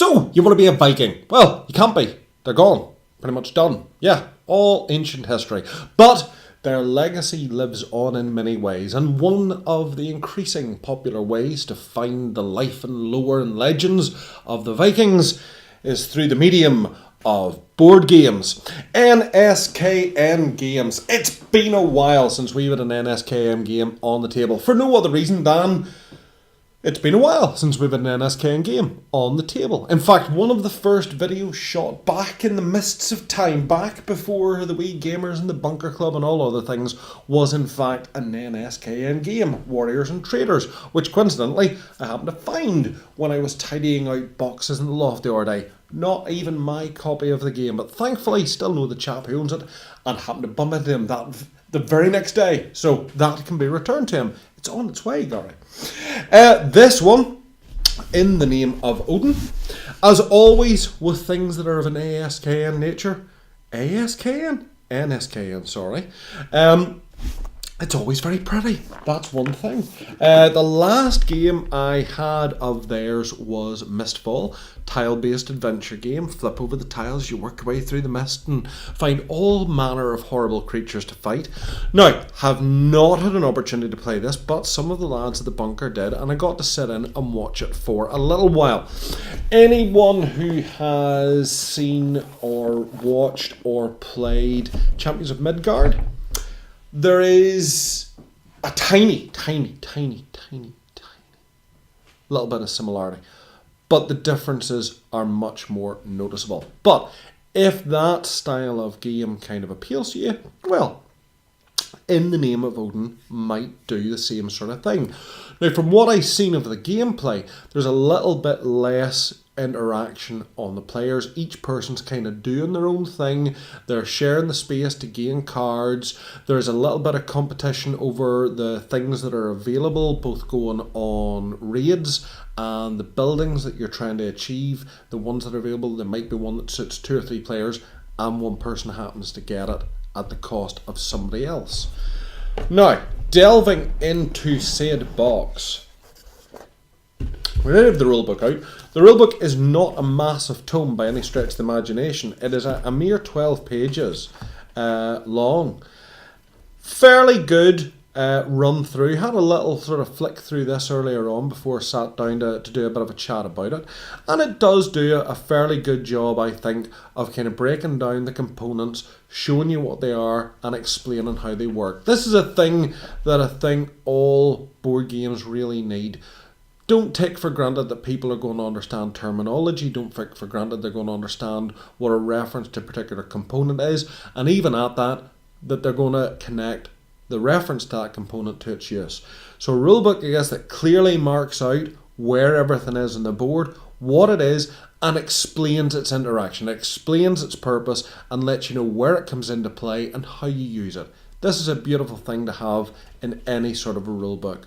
So, you want to be a Viking? Well, you can't be. They're gone. Pretty much done. Yeah, all ancient history. But their legacy lives on in many ways, and one of the increasing popular ways to find the life and lore and legends of the Vikings is through the medium of board games. NSKN games. It's been a while since we've had an NSKN game on the table, for no other reason than it's been a while since we've had an NSKN game on the table. In fact, one of the first videos shot back in the mists of time, back before the wee gamers and the bunker club and all other things, was in fact an NSKN game, Warriors and Traders, which coincidentally I happened to find when I was tidying out boxes in the loft the other day. Not even my copy of the game, but thankfully still know the chap who owns it and happened to bump into him the very next day, so that can be returned to him. It's on its way, Gary. This one, in the name of Odin, as always with things that are of an ASKN nature, NSKN, sorry. It's always very pretty. That's one thing. The last game I had of theirs was Mistfall, tile-based adventure game. Flip over the tiles, you work your way through the mist and find all manner of horrible creatures to fight. Now, have not had an opportunity to play this, but some of the lads at the bunker did, and I got to sit in and watch it for a little while. Anyone who has seen or watched or played Champions of Midgard, there is a tiny little bit of similarity, but the differences are much more noticeable. But if that style of game kind of appeals to you, well, In the Name of Odin might do the same sort of thing. Now, from what I've seen of the gameplay, there's a little bit less interaction on the players. Each person's kind of doing their own thing. They're sharing the space to gain cards. There's a little bit of competition over the things that are available, both going on raids and the buildings that you're trying to achieve. The ones that are available, there might be one that suits 2 or 3 players and one person happens to get it at the cost of somebody else. Now, delving into said box, we now have the rulebook out. The rulebook is not a massive tome by any stretch of the imagination. It is a mere 12 pages long. Fairly good run through. Had a little sort of flick through this earlier on before I sat down to do a bit of a chat about it. And it does do a fairly good job, I think, of kind of breaking down the components, showing you what they are and explaining how they work. This is a thing that I think all board games really need. Don't take for granted that people are going to understand terminology. Don't take for granted they're going to understand what a reference to a particular component is. And even at that they're going to connect the reference to that component to its use. So a rulebook, I guess, that clearly marks out where everything is on the board, what it is, and explains its interaction, explains its purpose, and lets you know where it comes into play and how you use it. This is a beautiful thing to have in any sort of a rulebook.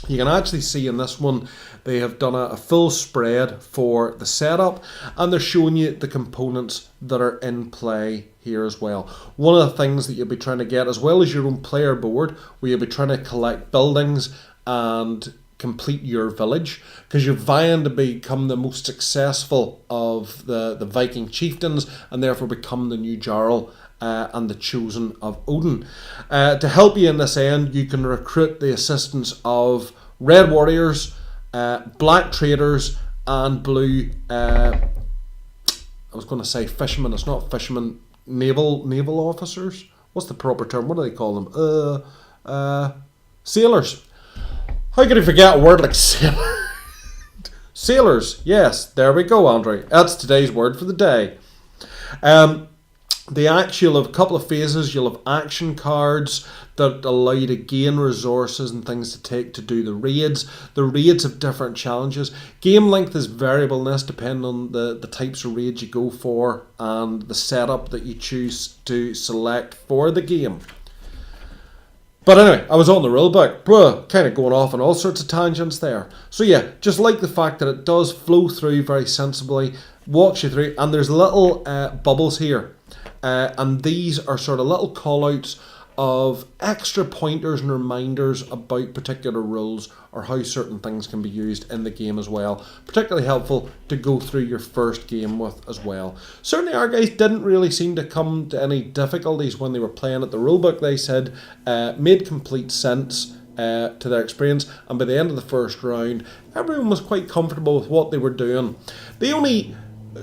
You can actually see in this one they have done a full spread for the setup, and they're showing you the components that are in play here as well. One of the things that you'll be trying to get, as well as your own player board, where you'll be trying to collect buildings and complete your village, because you're vying to become the most successful of the Viking chieftains and therefore become the new Jarl and the chosen of Odin. To help you in this end, you can recruit the assistance of red warriors, black traders, and blue, I was going to say fishermen, it's not fishermen, naval officers. What's the proper term? What do they call them? Sailors. How could I forget a word like sailor? Sailors, yes, there we go, Andre. That's today's word for the day. You'll have a couple of phases. You'll have action cards that allow you to gain resources and things to take to do the raids. The raids have different challenges. Game length is variable in this, depending on the types of raids you go for and the setup that you choose to select for the game. But anyway, I was on the rulebook, kind of going off on all sorts of tangents there. So yeah, just like the fact that it does flow through very sensibly, walks you through, and there's little bubbles here. And these are sort of little call-outs of extra pointers and reminders about particular rules or how certain things can be used in the game as well. Particularly helpful to go through your first game with as well. Certainly our guys didn't really seem to come to any difficulties when they were playing at the rulebook. They said made complete sense to their experience, and by the end of the first round everyone was quite comfortable with what they were doing. The only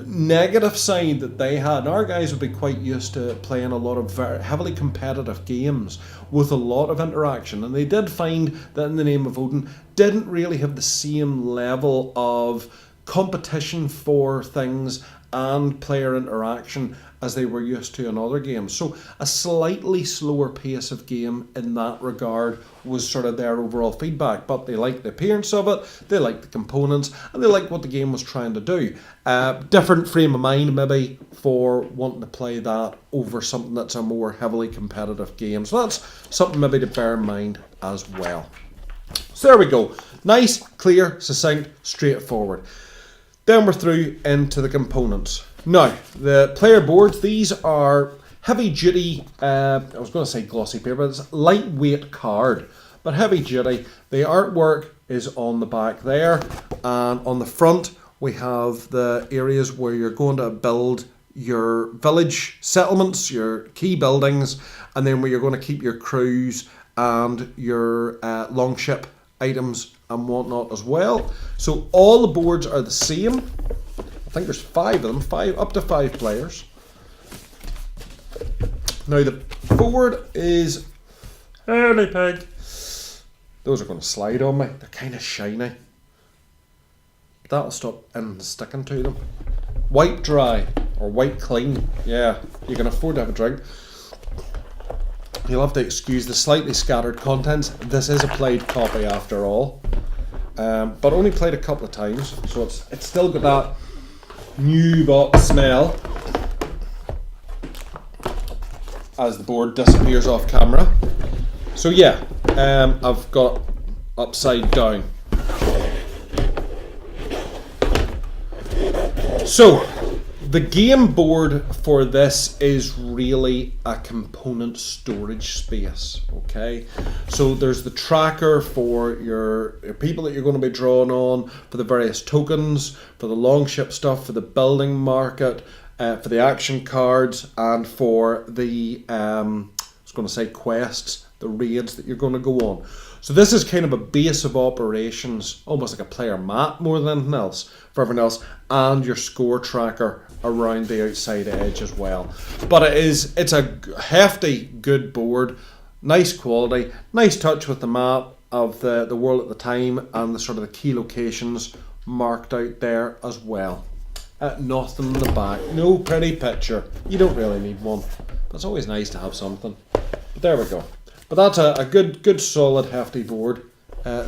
negative side that they had, and our guys would be quite used to playing a lot of very heavily competitive games with a lot of interaction, and they did find that In the Name of Odin didn't really have the same level of competition for things and player interaction as they were used to in other games. So a slightly slower pace of game in that regard was sort of their overall feedback, but they liked the appearance of it, they liked the components, and they liked what the game was trying to do. Different frame of mind maybe for wanting to play that over something that's a more heavily competitive game. So that's something maybe to bear in mind as well. So there we go. Nice, clear, succinct, straightforward. Then we're through into the components. Now, the player boards, these are heavy duty, I was going to say glossy paper, it's lightweight card, but heavy duty. The artwork is on the back there, and on the front we have the areas where you're going to build your village settlements, your key buildings, and then where you're going to keep your crews and your longship items and whatnot as well. So all the boards are the same. I think there's 5 of them, up to 5 players. Now the board is early pig. Those are going to slide on me. They're kind of shiny. That'll stop and sticking to them. Wipe dry or wipe clean. Yeah, you can afford to have a drink. You'll have to excuse the slightly scattered contents. This is a played copy after all, but only played a couple of times, so it's still got that new box smell as the board disappears off camera. So yeah, I've got upside down. So the game board for this is really a component storage space, okay? So there's the tracker for your people that you're going to be drawing on, for the various tokens, for the longship stuff, for the building market, for the action cards, and for the, I was going to say quests, the raids that you're going to go on. So this is kind of a base of operations, almost like a player map more than anything else, for everyone else, and your score tracker around the outside edge as well. But it's a hefty, good board, nice quality, nice touch with the map of the world at the time and the sort of the key locations marked out there as well. Nothing in the back, no pretty picture. You don't really need one. It's always nice to have something. But there we go. But that's a good solid hefty board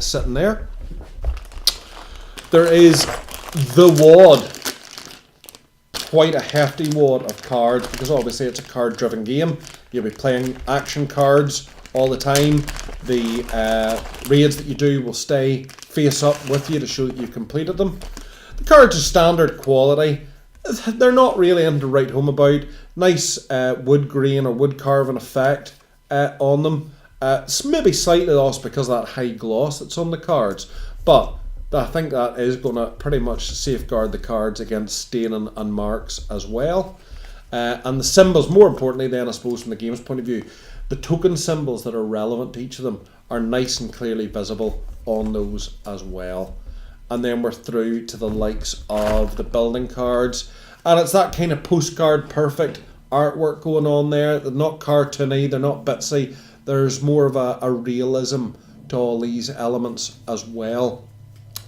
sitting there. There is the wad. Quite a hefty wad of cards, because obviously it's a card driven game. You'll be playing action cards all the time. The raids that you do will stay face up with you to show that you've completed them. The cards are standard quality. They're not really anything to write home about. Nice wood grain or wood carving effect on them. It's maybe slightly lost because of that high gloss that's on the cards, but I think that is going to pretty much safeguard the cards against staining and marks as well. And the symbols, more importantly then I suppose from the game's point of view, the token symbols that are relevant to each of them are nice and clearly visible on those as well. And then we're through to the likes of the building cards, and it's that kind of postcard perfect artwork going on there. They're not cartoony, they're not bitsy, there's more of a realism to all these elements as well.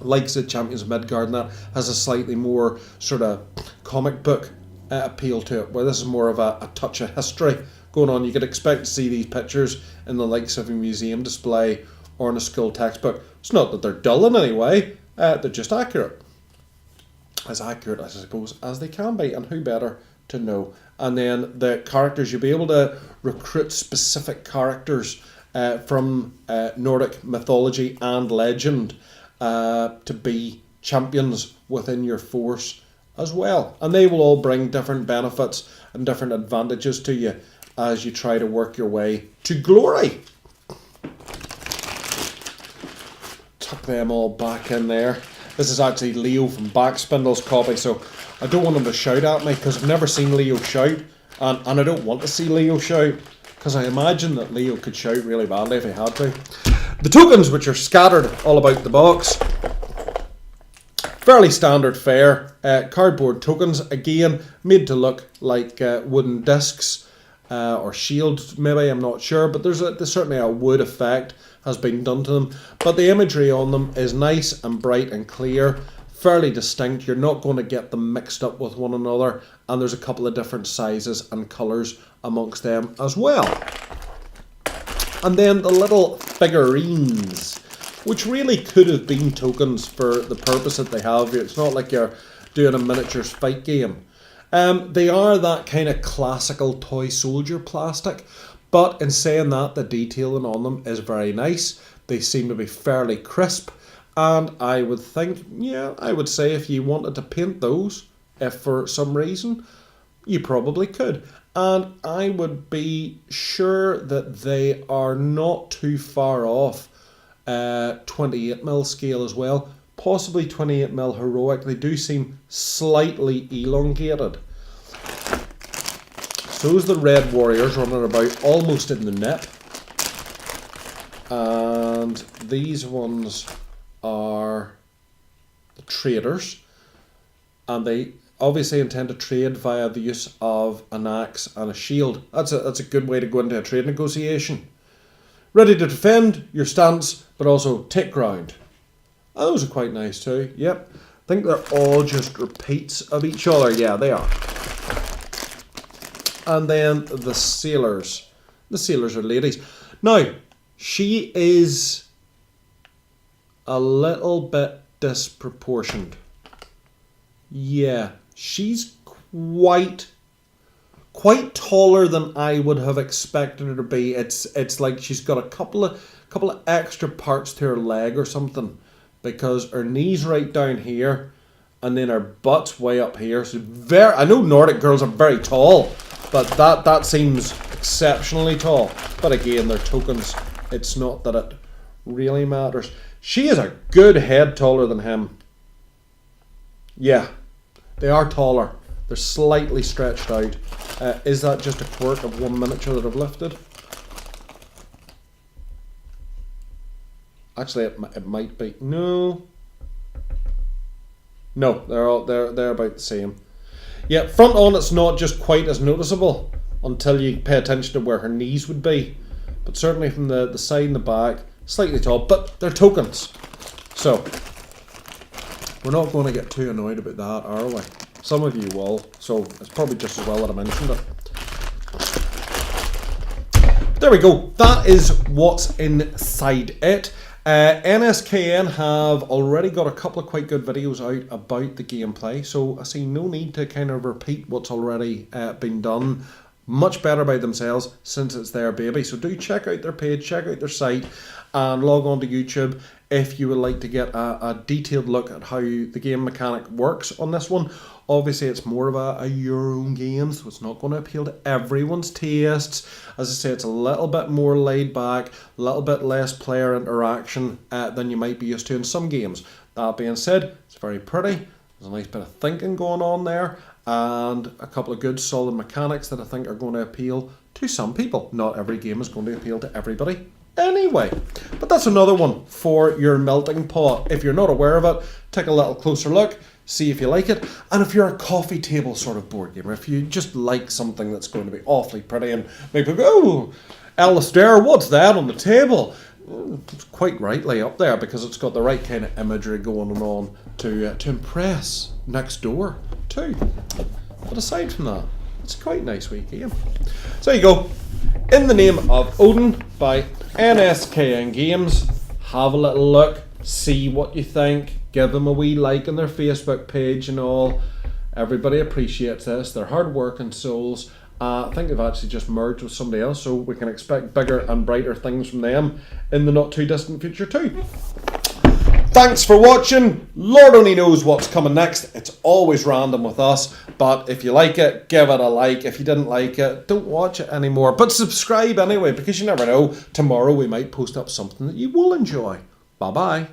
Likes the Champions of Midgard, and that has a slightly more sort of comic book appeal to it, where this is more of a touch of history going on. You could expect to see these pictures in the likes of a museum display or in a school textbook. It's not that they're dull in any way, they're just accurate. As accurate, I suppose, as they can be, and who better to know. And then the characters, you'll be able to recruit specific characters from Nordic mythology and legend to be champions within your force as well. And they will all bring different benefits and different advantages to you as you try to work your way to glory. Tuck them all back in there. This is actually Leo from Backspindle's copy, so I don't want him to shout at me because I've never seen Leo shout, and I don't want to see Leo shout because I imagine that Leo could shout really badly if he had to. The tokens, which are scattered all about the box, fairly standard fare, cardboard tokens, again made to look like wooden discs or shields maybe, I'm not sure, but there's certainly a wood effect has been done to them, but the imagery on them is nice and bright and clear, fairly distinct. You're not going to get them mixed up with one another, and there's a couple of different sizes and colours amongst them as well. And then the little figurines, which really could have been tokens for the purpose that they have here. It's not like you're doing a miniatures fight game. They are that kind of classical toy soldier plastic, but in saying that, the detailing on them is very nice. They seem to be fairly crisp, and I would think, yeah, I would say if you wanted to paint those, if for some reason, you probably could. And I would be sure that they are not too far off 28mm scale as well. Possibly 28mm heroic. They do seem slightly elongated. So those are the Red Warriors running about almost in the nip. And these ones are the traders. And they obviously intend to trade via the use of an axe and a shield. That's a good way to go into a trade negotiation. Ready to defend your stance, but also take ground. Oh, those are quite nice too. Yep. I think they're all just repeats of each other. Yeah, they are. And then the sailors. The sailors are ladies. Now, she is a little bit disproportioned. Yeah, she's quite taller than I would have expected her to be. It's like she's got a couple of extra parts to her leg or something, because her knees right down here, and then her butt's way up here. So I know Nordic girls are very tall, but that seems exceptionally tall. But again, they're tokens. It's not that it really matters. She is a good head taller than him. Yeah, they are taller. They're slightly stretched out. Is that just a quirk of one miniature that I've lifted? Actually, it might be. No, they're about the same. Yeah, front on it's not just quite as noticeable until you pay attention to where her knees would be. But certainly from the side and the back, slightly tall. But they're tokens, so we're not going to get too annoyed about that, are we? Some of you will, so it's probably just as well that I mentioned it. There we go. That is what's inside it. NSKN have already got a couple of quite good videos out about the gameplay, so I see no need to kind of repeat what's already been done much better by themselves since it's their baby. So do check out their page, check out their site, and log on to YouTube if you would like to get a detailed look at how the game mechanic works on this one. Obviously, it's more of a your own game, so it's not going to appeal to everyone's tastes. As I say, it's a little bit more laid back, a little bit less player interaction than you might be used to in some games. That being said, it's very pretty. There's a nice bit of thinking going on there, and a couple of good solid mechanics that I think are going to appeal to some people. Not every game is going to appeal to everybody anyway. But that's another one for your melting pot. If you're not aware of it, take a little closer look. See if you like it, and if you're a coffee table sort of board gamer, if you just like something that's going to be awfully pretty and make people go, "Oh, Alistair, what's that on the table?" It's quite rightly up there because it's got the right kind of imagery going on to impress next door too. But aside from that, it's a quite nice wee game. So there you go. In the Name of Odin by NSKN Games. Have a little look, see what you think. Give them a wee like on their Facebook page and all. Everybody appreciates this. They're hard-working souls. I think they've actually just merged with somebody else, so we can expect bigger and brighter things from them in the not-too-distant future too. Thanks for watching. Lord only knows what's coming next. It's always random with us. But if you like it, give it a like. If you didn't like it, don't watch it anymore. But subscribe anyway, because you never know. Tomorrow we might post up something that you will enjoy. Bye-bye.